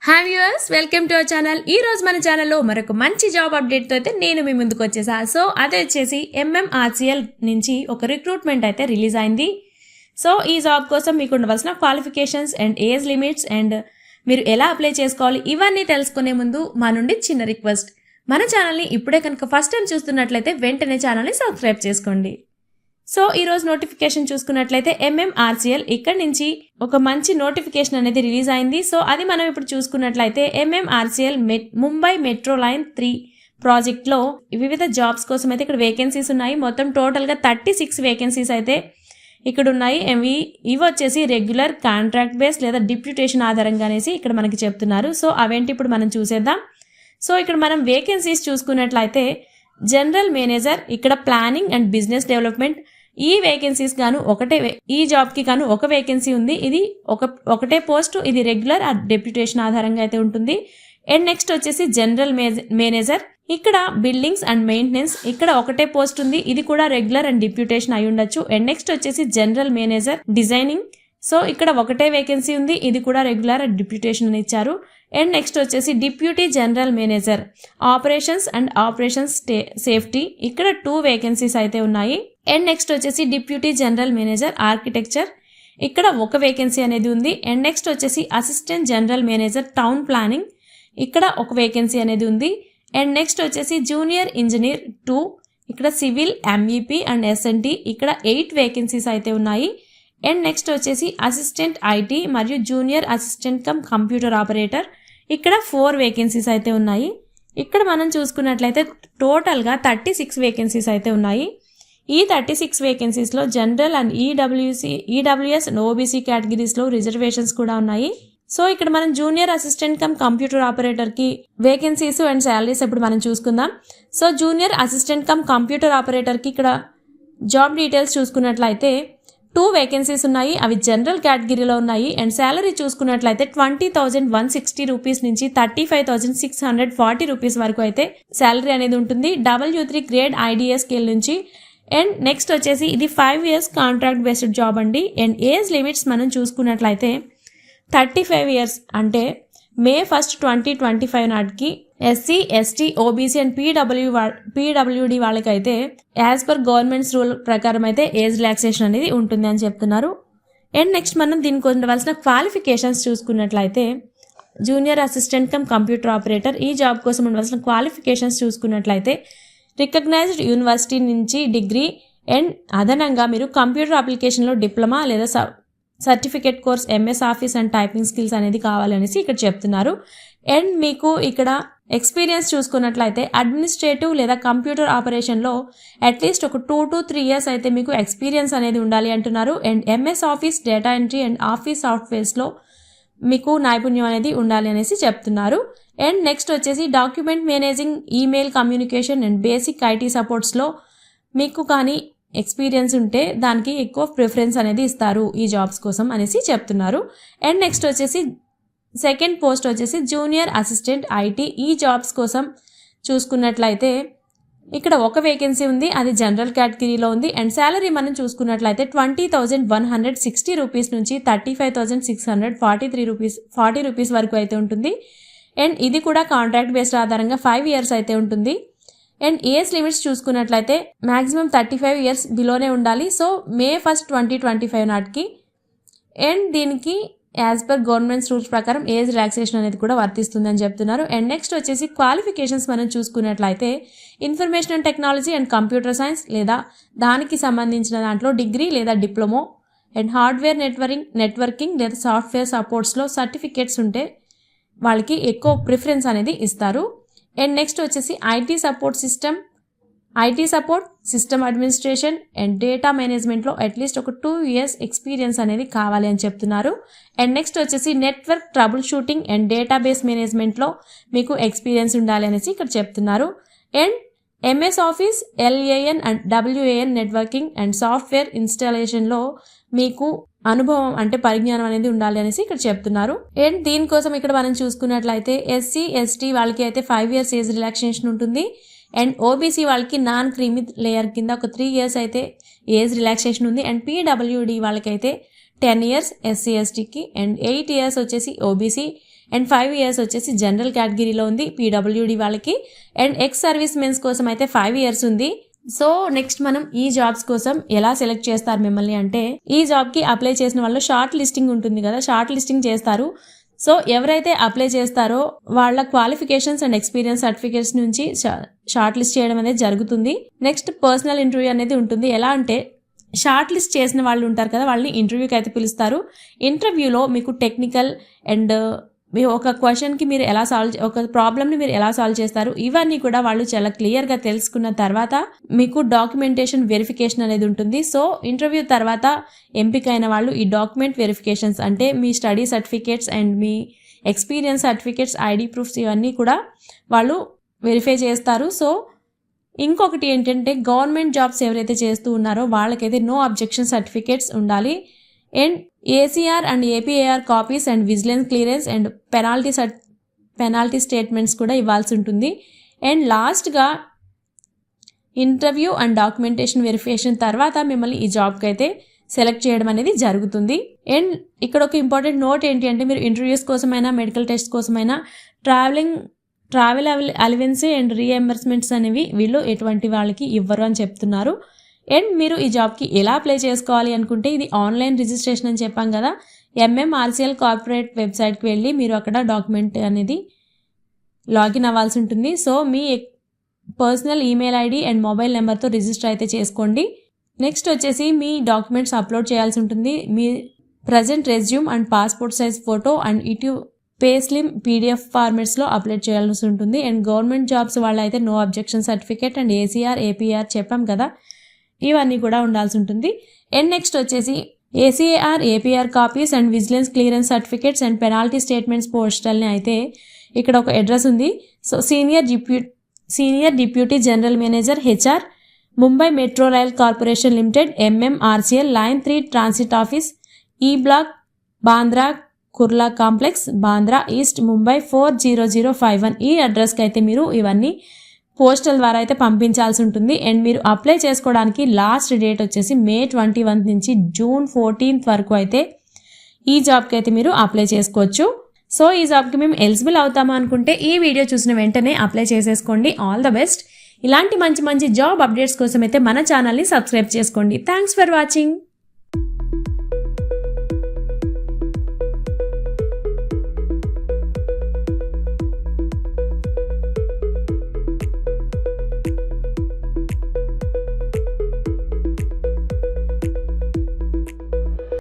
Hi viewers, welcome to our channel. ఈ రోజు మన ఛానల్లో మరొక మంచి జాబ్ అప్డేట్ తో అయితే నేను మీ ముందుకు వచ్చేసా. సో అదే వచ్చేసి MMRCL నుంచి ఒక రిక్రూట్మెంట్ అయితే రిలీజ్ అయింది. సో ఈ జాబ్ కోసం మీకు ఉండవలసిన qualifications and age limits and మీరు ఎలా అప్లై చేసుకోవాలి ఇవన్నీ తెలుసుకునే ముందు మా నుండి చిన్న రిక్వెస్ట్, మన ఛానల్ని ఇప్పుడే కనుక ఫస్ట్ టైం చూస్తున్నట్లయితే వెంటనే ఛానల్ని సబ్స్క్రైబ్ చేసుకోండి. సో ఈ రోజు నోటిఫికేషన్ చూసుకున్నట్లయితే MMRCL ఇక్కడ నుంచి ఒక మంచి నోటిఫికేషన్ అనేది రిలీజ్ అయింది. సో అది మనం ఇప్పుడు చూసుకున్నట్లయితే MMRCL ముంబై మెట్రో లైన్ 3 ప్రాజెక్ట్లో వివిధ జాబ్స్ కోసం అయితే ఇక్కడ వేకెన్సీస్ ఉన్నాయి. మొత్తం టోటల్గా 36 వేకెన్సీస్ అయితే ఇక్కడ ఉన్నాయి. ఇవి వచ్చేసి రెగ్యులర్, కాంట్రాక్ట్ బేస్ లేదా డిప్యూటేషన్ ఆధారంగా అనేసి ఇక్కడ మనకి చెప్తున్నారు. సో అవేంటి ఇప్పుడు మనం చూసేద్దాం. సో ఇక్కడ మనం వేకెన్సీస్ చూసుకున్నట్లయితే జనరల్ మేనేజర్, ఇక్కడ ప్లానింగ్ అండ్ బిజినెస్ డెవలప్మెంట్, ఈ వేకెన్సీస్ గాను ఈ జాబ్ కి గాను ఒక వేకెన్సీ ఉంది. ఇది ఒకటే పోస్ట్, ఇది రెగ్యులర్ డెప్యూటేషన్ ఆధారంగా అయితే ఉంటుంది. అండ్ నెక్స్ట్ వచ్చేసి జనరల్ మేనేజర్, ఇక్కడ బిల్డింగ్స్ అండ్ మెయింటెనెన్స్, ఇక్కడ ఒకటే పోస్ట్ ఉంది. ఇది కూడా రెగ్యులర్ అండ్ డిప్యూటేషన్ అయి ఉండొచ్చు. అండ్ నెక్స్ట్ వచ్చేసి జనరల్ మేనేజర్ డిజైనింగ్, సో ఇక్కడ ఒకటే వేకెన్సీ ఉంది. ఇది కూడా రెగ్యులర్ అండ్ డిప్యూటేషన్ అని ఇచ్చారు. అండ్ నెక్స్ట్ వచ్చేసి deputy general manager operations and operations safety, ఇక్కడ 2 వేకెన్సీస్ అయితే ఉన్నాయి. అండ్ నెక్స్ట్ వచ్చేసి డిప్యూటీ జనరల్ మేనేజర్ ఆర్కిటెక్చర్, ఇక్కడ ఒక వేకెన్సీ అనేది ఉంది. అండ్ నెక్స్ట్ వచ్చేసి assistant general manager town planning, ఇక్కడ ఒక వేకెన్సీ అనేది ఉంది. అండ్ నెక్స్ట్ వచ్చేసి జూనియర్ ఇంజనీర్ 2, ఇక్కడ సివిల్, MEP అండ్ SNT, ఇక్కడ 8 వేకెన్సీస్ అయితే ఉన్నాయి. అండ్ నెక్స్ట్ వచ్చేసి అసిస్టెంట్ IT మరియు జూనియర్ అసిస్టెంట్ కంప్యూటర్ ఆపరేటర్, ఇక్కడ 4 వేకెన్సీస్ అయితే ఉన్నాయి. ఇక్కడ మనం చూసుకున్నట్లయితే టోటల్గా 36 వేకెన్సీస్ అయితే ఉన్నాయి. ఈ 36 వేకెన్సీస్లో general and EWS and OBC కేటగిరీస్లో రిజర్వేషన్స్ కూడా ఉన్నాయి. సో ఇక్కడ మనం జూనియర్ అసిస్టెంట్ కంప్యూటర్ ఆపరేటర్కి వేకెన్సీస్ అండ్ శాలరీస్ ఇప్పుడు మనం చూసుకుందాం. సో జూనియర్ అసిస్టెంట్ కంప్యూటర్ ఆపరేటర్కి ఇక్కడ జాబ్ డీటెయిల్స్ చూసుకున్నట్లయితే 2 వేకెన్సీస్ ఉన్నాయి. అవి జనరల్ కేటగిరీలో ఉన్నాయి. అండ్ శాలరీ చూసుకున్నట్లయితే 20,160 రూపీస్ నుంచి 35,640 రూపీస్ వరకు అయితే శాలరీ అనేది ఉంటుంది. W3 గ్రేడ్ IDA స్కేల్ నుంచి. అండ్ నెక్స్ట్ వచ్చేసి ఇది 5 years కాంట్రాక్ట్ బేస్డ్ జాబ్ అండి. అండ్ ఏజ్ లిమిట్స్ మనం చూసుకున్నట్లయితే 35 years అంటే May 1st, 2025 నాటికి SC, ST, OBC and PWD వాళ్ళకైతే యాజ్ పర్ గవర్నమెంట్స్ రూల్ ప్రకారం అయితే ఏజ్ రిలాక్సేషన్ అనేది ఉంటుంది అని చెప్తున్నారు. అండ్ నెక్స్ట్ మనం దీనికి ఉండవలసిన క్వాలిఫికేషన్స్ చూసుకున్నట్లయితే జూనియర్ అసిస్టెంట్ కంప్యూటర్ ఆపరేటర్, ఈ జాబ్ కోసం ఉండవలసిన క్వాలిఫికేషన్స్ చూసుకున్నట్లయితే రికగ్నైజ్డ్ యూనివర్సిటీ నుంచి డిగ్రీ అండ్ అదనంగా మీరు కంప్యూటర్ అప్లికేషన్లో డిప్లొమా లేదా certificate course MS office and typing skills అనేది కావాలనేసి ఇక్కడ చెప్తున్నారు. అండ్ మీకు ఇక్కడ ఎక్స్పీరియన్స్ చూసుకున్నట్లయితే అడ్మినిస్ట్రేటివ్ లేదా కంప్యూటర్ ఆపరేషన్లో అట్లీస్ట్ ఒక 2 to 3 years అయితే మీకు ఎక్స్పీరియన్స్ అనేది ఉండాలి అంటున్నారు. And MS office, data entry and office సాఫ్ట్వేర్స్లో మీకు నైపుణ్యం అనేది ఉండాలి అనేసి చెప్తున్నారు. అండ్ నెక్స్ట్ వచ్చేసి document managing, email communication and basic IT సపోర్ట్స్లో మీకు కానీ ఎక్స్పీరియన్స్ ఉంటే దానికి ఎక్కువ ప్రిఫరెన్స్ అనేది ఇస్తారు ఈ జాబ్స్ కోసం అనేసి చెప్తున్నారు. అండ్ నెక్స్ట్ వచ్చేసి సెకండ్ పోస్ట్ వచ్చేసి జూనియర్ అసిస్టెంట్ IT, ఈ జాబ్స్ కోసం చూసుకున్నట్లయితే ఇక్కడ ఒక వేకెన్సీ ఉంది. అది జనరల్ కేటగిరీలో ఉంది. అండ్ శాలరీ మనం చూసుకున్నట్లయితే 20,160 రూపీస్ నుంచి 35,640 రూపీస్ వరకు అయితే ఉంటుంది. అండ్ ఇది కూడా కాంట్రాక్ట్ బేస్డ్ ఆధారంగా 5 years అయితే ఉంటుంది. అండ్ ఏజ్ లిమిట్స్ చూసుకున్నట్లయితే మ్యాక్సిమం 35 years బిలోనే ఉండాలి. సో May 1st, 2025 నాటికి. అండ్ దీనికి యాజ్ పర్ గవర్నమెంట్స్ రూల్స్ ప్రకారం ఏజ్ రిలాక్సేషన్ అనేది కూడా వర్తిస్తుంది అని చెప్తున్నారు. అండ్ నెక్స్ట్ వచ్చేసి క్వాలిఫికేషన్స్ మనం చూసుకున్నట్లయితే information and technology and computer science లేదా దానికి సంబంధించిన దాంట్లో డిగ్రీ లేదా డిప్లొమో అండ్ హార్డ్వేర్ నెట్వర్కింగ్ లేదా సాఫ్ట్వేర్ సపోర్ట్స్లో సర్టిఫికేట్స్ ఉంటే వాళ్ళకి ఎక్కువ ప్రిఫరెన్స్ అనేది ఇస్తారు. అండ్ నెక్స్ట్ వచ్చేసి IT support, system administration and data మేనేజ్మెంట్లో అట్లీస్ట్ ఒక 2 years ఎక్స్పీరియన్స్ అనేది కావాలి అని చెప్తున్నారు. అండ్ నెక్స్ట్ వచ్చేసి network trouble shooting and database మేనేజ్మెంట్లో మీకు ఎక్స్పీరియన్స్ ఉండాలి అనేసి ఇక్కడ చెప్తున్నారు. And MS office, LAN and WAN networking and software ఇన్స్టాలేషన్లో మీకు అనుభవం అంటే పరిజ్ఞానం అనేది ఉండాలి అనేసి ఇక్కడ చెప్తున్నారు. అండ్ దీనికోసం ఇక్కడ మనం చూసుకున్నట్లయితే SC, ST వాళ్ళకి అయితే 5 years ఏజ్ రిలాక్సేషన్ ఉంటుంది. అండ్ OBC వాళ్ళకి నాన్ క్రీమీ లేయర్ కింద ఒక 3 years అయితే ఏజ్ రిలాక్సేషన్ ఉంది. అండ్ PWD వాళ్ళకైతే 10 years, SC, STకి అండ్ 8 years వచ్చేసి OBC అండ్ 5 years వచ్చేసి జనరల్ కేటగిరీలో ఉంది పీడబ్ల్యూడి వాళ్ళకి. అండ్ ఎక్స్ సర్వీస్ మెన్స్ కోసం అయితే 5 years ఉంది. సో నెక్స్ట్ మనం ఈ జాబ్స్ కోసం ఎలా సెలెక్ట్ చేస్తారు మిమ్మల్ని అంటే, ఈ జాబ్కి అప్లై చేసిన వాళ్ళు షార్ట్ లిస్టింగ్ ఉంటుంది కదా, షార్ట్ లిస్టింగ్ చేస్తారు. సో ఎవరైతే అప్లై చేస్తారో వాళ్ళ క్వాలిఫికేషన్స్ అండ్ ఎక్స్పీరియన్స్ సర్టిఫికేట్స్ నుంచి షార్ట్ లిస్ట్ చేయడం అనేది జరుగుతుంది. నెక్స్ట్ పర్సనల్ ఇంటర్వ్యూ అనేది ఉంటుంది. ఎలా అంటే షార్ట్ లిస్ట్ చేసిన వాళ్ళు ఉంటారు కదా, వాళ్ళని ఇంటర్వ్యూకి అయితే పిలుస్తారు. ఇంటర్వ్యూలో మీకు టెక్నికల్ అండ్ మీ ఒక క్వశ్చన్కి మీరు ఎలా ఒక ప్రాబ్లమ్ని మీరు ఎలా సాల్వ్ చేస్తారు, ఇవన్నీ కూడా వాళ్ళు చాలా క్లియర్గా తెలుసుకున్న తర్వాత మీకు డాక్యుమెంటేషన్ వెరిఫికేషన్ అనేది ఉంటుంది. సో ఇంటర్వ్యూ తర్వాత ఎంపికైన వాళ్ళు ఈ డాక్యుమెంట్ వెరిఫికేషన్స్ అంటే మీ స్టడీ సర్టిఫికేట్స్ అండ్ మీ ఎక్స్పీరియన్స్ సర్టిఫికేట్స్, ఐడి ప్రూఫ్స్ ఇవన్నీ కూడా వాళ్ళు వెరిఫై చేస్తారు. సో ఇంకొకటి ఏంటంటే గవర్నమెంట్ జాబ్స్ ఎవరైతే చేస్తూ ఉన్నారో వాళ్ళకైతే నో అబ్జెక్షన్ సర్టిఫికేట్స్ ఉండాలి. And ACR and APAR copies and vigilance clearance and penalty statements కూడా ఇవ్వాల్సి ఉంటుంది. అండ్ లాస్ట్గా ఇంటర్వ్యూ అండ్ డాక్యుమెంటేషన్ వెరిఫికేషన్ తర్వాత మిమ్మల్ని ఈ జాబ్కి అయితే సెలెక్ట్ చేయడం అనేది జరుగుతుంది. అండ్ ఇక్కడ ఒక ఇంపార్టెంట్ నోట్ ఏంటి అంటే, మీరు ఇంటర్వ్యూస్ కోసమైనా మెడికల్ టెస్ట్ కోసమైనా ట్రావెల్ అలవెన్స్ అండ్ రీఎంబర్స్మెంట్స్ అనేవి వీళ్ళు ఎటువంటి వాళ్ళకి ఇవ్వరు అని చెప్తున్నారు. అండ్ మీరు ఈ జాబ్కి ఎలా అప్లై చేసుకోవాలి అనుకుంటే, ఇది ఆన్లైన్ రిజిస్ట్రేషన్ అని చెప్పాం కదా, MMRCL కార్పొరేట్ వెబ్సైట్కి వెళ్ళి మీరు అక్కడ డాక్యుమెంట్ అనేది లాగిన్ అవ్వాల్సి ఉంటుంది. సో మీ personal email ID and mobile నెంబర్తో రిజిస్టర్ అయితే చేసుకోండి. నెక్స్ట్ వచ్చేసి మీ డాక్యుమెంట్స్ అప్లోడ్ చేయాల్సి ఉంటుంది. మీ present resume and passport size photo and ఇటు పే స్లిమ్ PDF ఫార్మాట్స్లో అప్లోడ్ చేయాల్సి ఉంటుంది. అండ్ గవర్నమెంట్ జాబ్స్ వాళ్ళైతే no objection certificate and ACR APR చెప్పాం కదా, ఇవన్నీ కూడా ఉండాల్సి ఉంటుంది. అండ్ నెక్స్ట్ వచ్చేసి ACAR APR copies and vigilance clearance certificates and penalty statements పోస్టల్ని అయితే ఇక్కడ ఒక అడ్రస్ ఉంది. So senior deputy general manager HR, Mumbai metro rail corporation limited, MMRCL line 3 transit office, E block, Bandra Kurla complex, Bandra east, Mumbai 40051. ఈ అడ్రస్కి అయితే మీరు ఇవన్నీ పోస్టల్ ద్వారా అయితే పంపించాల్సి ఉంటుంది. అండ్ మీరు అప్లై చేసుకోవడానికి లాస్ట్ డేట్ వచ్చేసి May 21 నుంచి June 14 వరకు అయితే ఈ జాబ్కి అయితే మీరు అప్లై చేసుకోవచ్చు. సో ఈ జాబ్కి మేము ఎలిజిబుల్ అవుతామా అనుకుంటే ఈ వీడియో చూసిన వెంటనే అప్లై చేసేసుకోండి. All the best. ఇలాంటి మంచి మంచి జాబ్ అప్డేట్స్ కోసం అయితే మన ఛానల్ని సబ్స్క్రైబ్ చేసుకోండి. Thanks for watching.